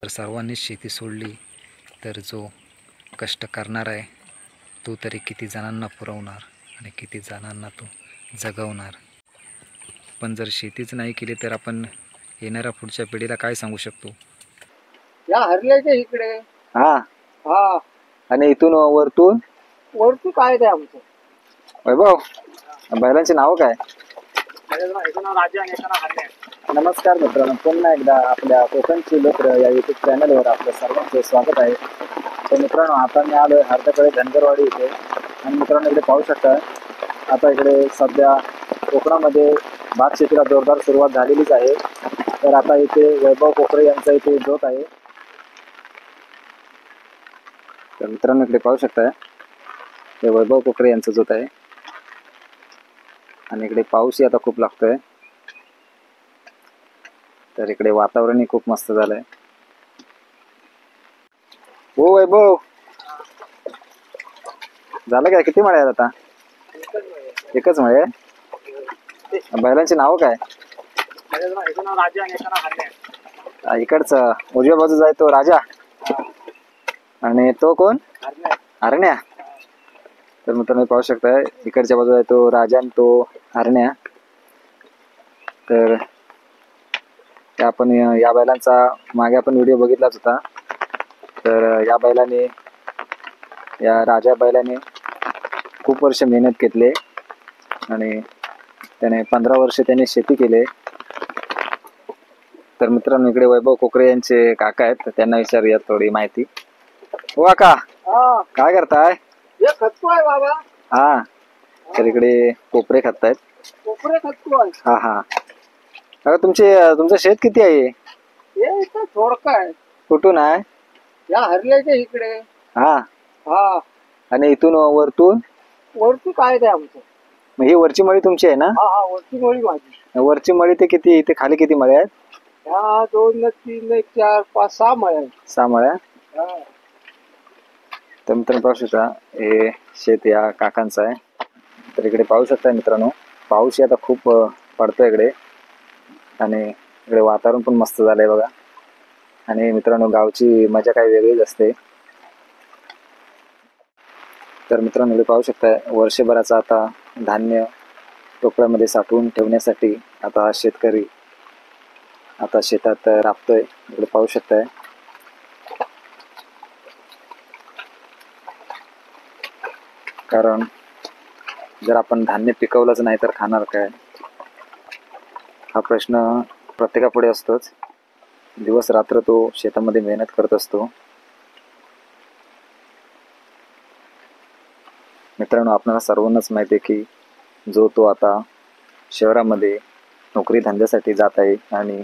तर सर्वांनीच शेती सोडली तर जो कष्ट करणार आहे तो तरी किती जणांना पुरवणार आणि किती जणांना तो जगवणार. पण जर शेतीच नाही केली तर आपण येणाऱ्या पुढच्या पिढीला काय सांगू शकतो? या हरल्याच्या इकडे हा हा आणि इथून वरतून वरती काय ते आमचं वैभव बैलांची नाव काय? याचं नाव राजा आणि याचं नाव हरल्या. नमस्कार मित्रांनो, पुन्हा एकदा आपल्या कोकणची लोकर या युट्यूब चॅनलवर आपलं सर्वांचे स्वागत आहे. तर मित्रांनो, आता मी आलोय हर्दकडे धनगरवाडी इथे आणि मित्रांनो इकडे पाहू शकता. आता इकडे सध्या कोकणामध्ये भात शेतीला जोरदार सुरुवात झालेलीच आहे. तर आता इथे वैभव कोकरे यांचा इथे जोत आहे. तर मित्रांनो इकडे पाहू शकता, हे वैभव कोकरे यांचं जोत आहे आणि इकडे पाऊसही आता खूप लागतोय. तर इकडे वातावरणही खूप मस्त झालंय. हो वैभव, झालं काय? किती मळे आहेत आता? एकच मळे. बैलांची नाव काय? याचं नाव राजा आणि याचं नाव हरल्या. इकडचा उजव्या बाजूचा आहे तो राजा आणि तो कोण? हरण्या. तर मित्रांनो पाहू शकताय, इकडच्या बाजूला आहे तो राजा आणि तो हरण्या. तर आपण या बैलांचा मागे आपण व्हिडिओ बघितलाच होता. तर या बैलाने, या राजा बैलाने खूप वर्ष मेहनत घेतली आणि त्याने 15 वर्ष त्याने शेती केली. तर मित्रांनो इकडे वैभव कोकरे यांचे काका आहेत, तर त्यांना विचारूया थोडी माहिती. हो काका, हा काय करताय? हे खतू आहे बाबा. हा, तर इकडे कोपरे खातायत. कोपरे खतू आहे. हा हा. काका तुमचं शेत किती आहे? हे इथं थोडकं आहे. कुठून आहे? या हरल्याच्या इकडे हा हा आणि इथून वरतून वरती काय ते आमचं. मग ही वरची मळी तुमची आहे ना? हा हा वरती गोळी माझी. वरची मळी ते किती, इथे खाली किती मळे आहेत? ह्या 2 3 4 5 6 मळे. 6 मळ्या. हा तर मित्रांनो पाहू शकता, हे शेत या काकांचं आहे. तर इकडे पाहू शकता मित्रांनो, पाऊस आता खूप पडतोय इकडे आणि इकडे वातावरण पण मस्त झालंय बघा. आणि मित्रांनो गावची मजा काही वेगळीच असते. तर मित्रांनो इकडे पाहू शकता, वर्षभराचा आता धान्य टोपल्यामध्ये साठवून ठेवण्यासाठी आता हा शेतकरी आता शेतात राबतोय. इकडे पाहू शकताय. कारण जर आपण धान्य पिकवलंच नाही तर खाणार काय, हा प्रश्न प्रत्येकापुढे असतोच. दिवस रात्र तो शेतामध्ये मेहनत करत असतो. मित्रांनो आपल्याला सर्वांनाच माहिती आहे की जो तो आता शहरामध्ये नोकरी धंद्यासाठी जात आहे आणि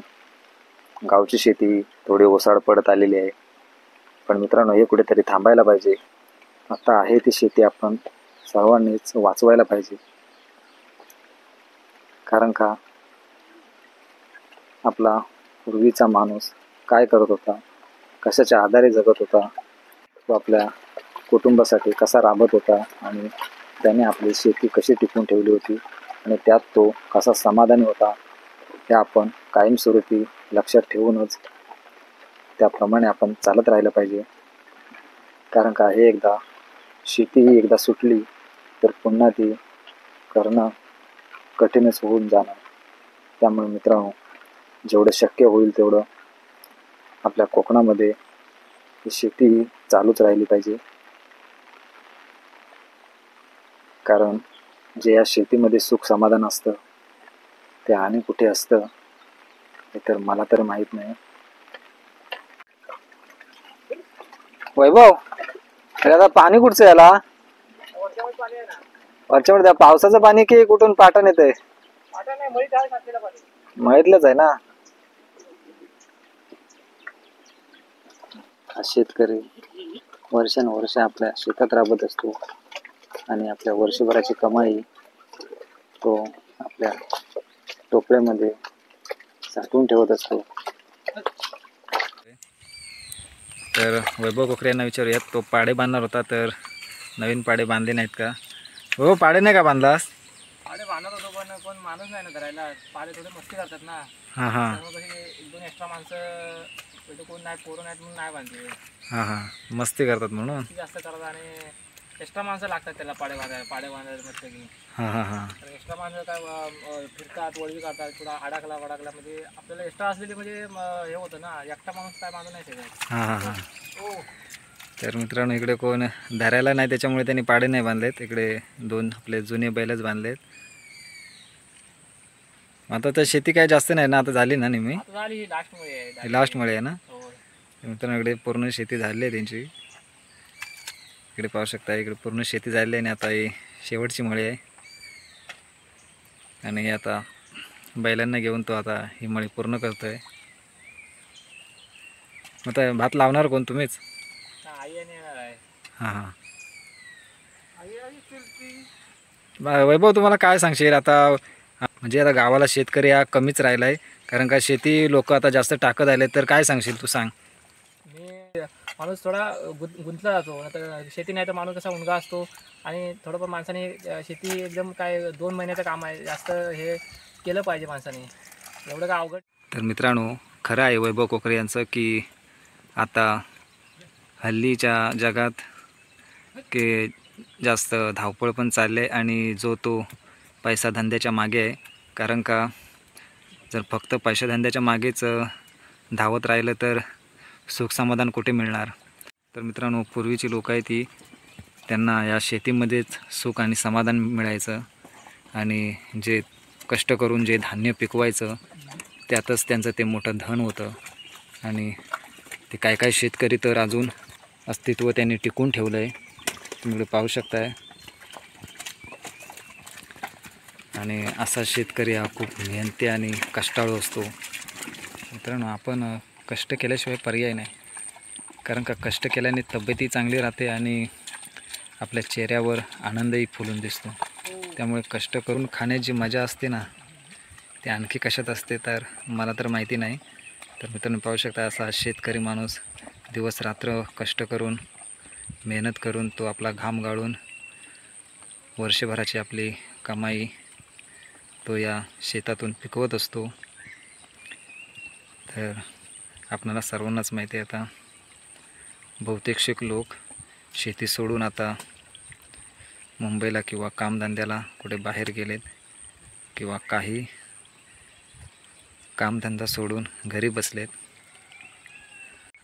गावची शेती थोडी ओसाड पडत आलेली आहे. पण मित्रांनो हे कुठेतरी थांबायला पाहिजे. आता आहे ती शेती आपण सर्वांनीच वाचवायला पाहिजे. कारण का आपला पूर्वीचा माणूस काय करत होता, कशाच्या आधारे जगत होता, तो आपल्या कुटुंबासाठी कसा राबत होता आणि त्याने आपली शेती कशी टिकवून ठेवली होती आणि त्यात तो कसा समाधानी होता, हे आपण कायमस्वरूपी लक्षात ठेवूनच त्याप्रमाणे आपण चालत राहिलं पाहिजे. कारण का हे एकदा शेती ही एकदा सुटली तर पुन्हा ती करणं कठीणच होऊन जाणार. त्यामुळे मित्रांनो जेवढं शक्य होईल तेवढं आपल्या कोकणामध्ये शेती ही चालूच राहिली पाहिजे. कारण जे या शेतीमध्ये सुख समाधान असतं ते आणि कुठे असतं हे तर मला तर माहीत नाही. वैभव, आता पाणी कुठचं याला? वरच्यामध्ये पावसाचं पाणी की कुठून पाटण येतंय? मळीतलंच आहे ना. हा शेतकरी वर्षानुवर्ष आपल्या शेतात राबत असतो आणि आपल्या वर्षभराची कमाई तो आपल्या टोपल्यामध्ये साठवून ठेवत असतो. तर वैभव कोकरे यांना विचारूयात, तो पाडे बांधणार होता तर नवीन पाडे बांधले नाहीत का? हो, पाडे नाही का बांधलास? पाडे बांधत होतो पण कोण माणूस नाही ना धरायला. पाडे थोडे मस्ती करतात ना. हां हां. त्यामुळे 1-2 एक्स्ट्रा माणसं तिथे कोण नाही, पोरं नाहीत म्हणून नाही बांधले. हां हां, मस्ती करतात म्हणून. ती जास्त करतात आणि एक्स्ट्रा माणसं लागतात त्याला पाडे बांधायला म्हटलं की. हां हां हां तर एक्स्ट्रा माणसं काय फिरतात, वळवी काढतात, पुन्हा अडकला म्हणजे आपल्याला एक्स्ट्रा असलेली म्हणजे हे होतं ना, एकटा माणूस काय बांधू नाही शकत. हां हां हां. हो. तर मित्रांनो, इकडे कोण धरायला नाही त्याच्यामुळे त्यांनी पाडे नाही बांधलेत. इकडे 2 आपले जुने बैलच बांधलेत. आता तर शेती काय जास्त नाही ना, आता झाली ना नेहमी, आता झाली ही लास्टमध्ये आहे. लास्टमुळे आहे ना. हो. मित्रांनो, इकडे पूर्ण शेती झाली आहे त्यांची. इकडे पाहू शकता, इकडे पूर्ण शेती झालेली आहे आणि आता ही शेवटची मळी आहे. आणि आता बैलांना घेऊन तो आता ही मळी पूर्ण करतोय. मग आता भात लावणार कोण, तुम्हीच? आई आणि येणार आहे. हां हां. आई चुलती. वैभव, तुम्हाला काय सांगशील आता? म्हणजे आता गावाला शेतकरी हा कमीच राहिला आहे, कारण का शेती लोक आता जास्त टाकत आले. तर काय सांगशील तू, सांग. मी माणूस थोडा गुंतला जातो. आता शेती नाही तर माणूस कसा उणगा असतो आणि थोडंफार माणसाने शेती एकदम काय 2 महिन्याचं काम आहे, जास्त हे केलं पाहिजे माणसाने. एवढं काय अवघड. तर मित्रांनो, खरं आहे वैभव कोकरे यांचं की आता हल्लीच्या जगात की जास्त धावपळ पण चालली आहे आणि जो तो पैसा धंद्याच्या मागे आहे. कारण का जर फक्त पैसा धंद्याच्या मागेच धावत राहिलं तर सुख समाधान कुठे मिळणार? तर मित्रांनो, पूर्वीची लोक आहे ती, त्यांना या शेतीमध्येच सुख आणि समाधान मिळायचं आणि जे कष्ट करून जे धान्य पिकवायचं त्यातच त्यांचं ते मोठं धन होतं. आणि ते काय काय शेतकरी तर अजून अस्तित्व त्यांनी टिकून ठेवलं आहे, तुम्ही पाहू शकताय. आणि असा शेतकरी हा खूप मेहनती आणि कष्टाळू असतो. मित्रांनो, आपण कष्ट केल्याशिवाय पर्याय नाही, कारण का कष्ट केल्याने तब्येतही चांगली राहते आणि आपल्या चेहऱ्यावर आनंदही फुलून दिसतो. त्यामुळे कष्ट करून खाण्याची मजा असते ना, ते आणखी कशात असते तर मला तर माहिती नाही. तर मित्रांनो, पाहू शकता, असा शेतकरी माणूस दिवस रात्र कष्ट करून मेहनत करून तो आपला घाम गाळून वर्षभराची आपली कमाई तो या शेतातून पिकवत असतो. तर आपणाला सर्वांनाच माहिती आहे, आता बहुतेकशे लोक शेती सोडून आता मुंबईला किंवा कामधंद्याला कुठे बाहेर गेलेत किंवा काही कामधंदा सोडून घरी बसलेत.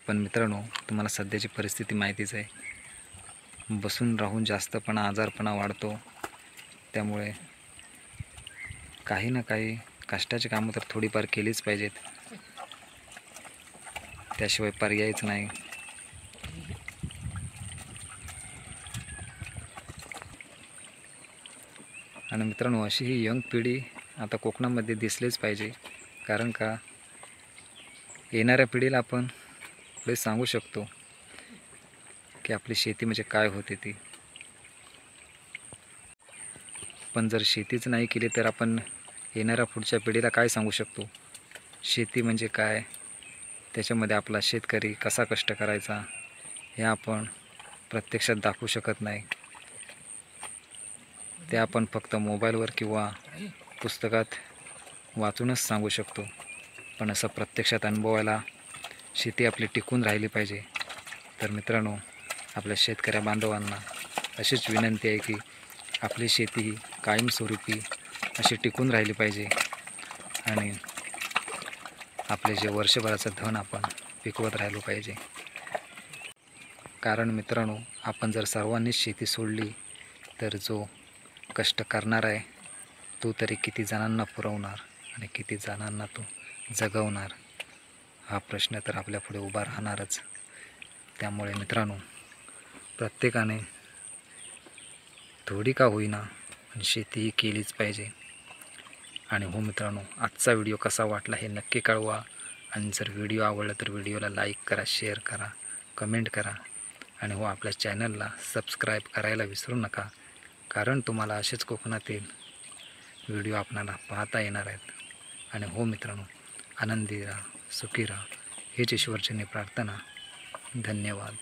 पण मित्रांनो, तुम्हाला सध्याची परिस्थिती माहितीच आहे, बसून राहून जास्तपणा आजारपणा वाढतो. त्यामुळे काही ना काही कष्टाची कामं तर थोडीफार केलीच पाहिजेत, त्याशिवाय पर्यायच नाही. आणि मित्रांनो, अशी ही यंग पिढी आता कोकणामध्ये दिसलीच पाहिजे, कारण का येणाऱ्या पिढीला आपण पुढे सांगू शकतो की आपली शेती म्हणजे काय होते ती. पण जर शेतीच नाही केली तर आपण येणाऱ्या पुढच्या पिढीला काय सांगू शकतो? शेती म्हणजे काय, त्याच्यामध्ये आपला शेतकरी कसा कष्ट करायचा हे आपण प्रत्यक्षात दाखवू शकत नाही. ते आपण फक्त मोबाईलवर किंवा पुस्तकात वाचूनच सांगू शकतो. पण असं प्रत्यक्षात अनुभवायला शेती आपली टिकून राहिली पाहिजे. तर मित्रांनो, आपल्या शेतकऱ्या बांधवांना अशीच विनंती आहे की आपली शेती ही कायमस्वरूपी अशी टिकून राहिली पाहिजे आणि आपले जे वर्षभराचं धन आपण पिकवत राहिलो पाहिजे. कारण मित्रांनो, आपण जर सर्वांनीच शेती सोडली तर जो कष्ट करणार आहे तो तरी किती जणांना पुरवणार आणि किती जणांना तो जगवणार, हा प्रश्न तर आपल्यापुढे उभा राहणारच. त्यामुळे मित्रांनो, प्रत्येकाने थोडी का होईना पण शेती ही केलीच पाहिजे. आणि हो मित्रांनो, आजचा व्हिडिओ कसा वाटला हे नक्की कळवा. आणि जर व्हिडिओ आवडला तर व्हिडिओला लाईक करा, शेअर करा, कमेंट करा. आणि हो, आपल्या चॅनलला सबस्क्राईब करायला विसरू नका, कारण तुम्हाला असेच कोकणातील व्हिडिओ आपल्याला पाहता येणार आहेत. आणि हो मित्रांनो, आनंदी राहा, सुखी राहा, हीच ईश्वरचरणी प्रार्थना. धन्यवाद.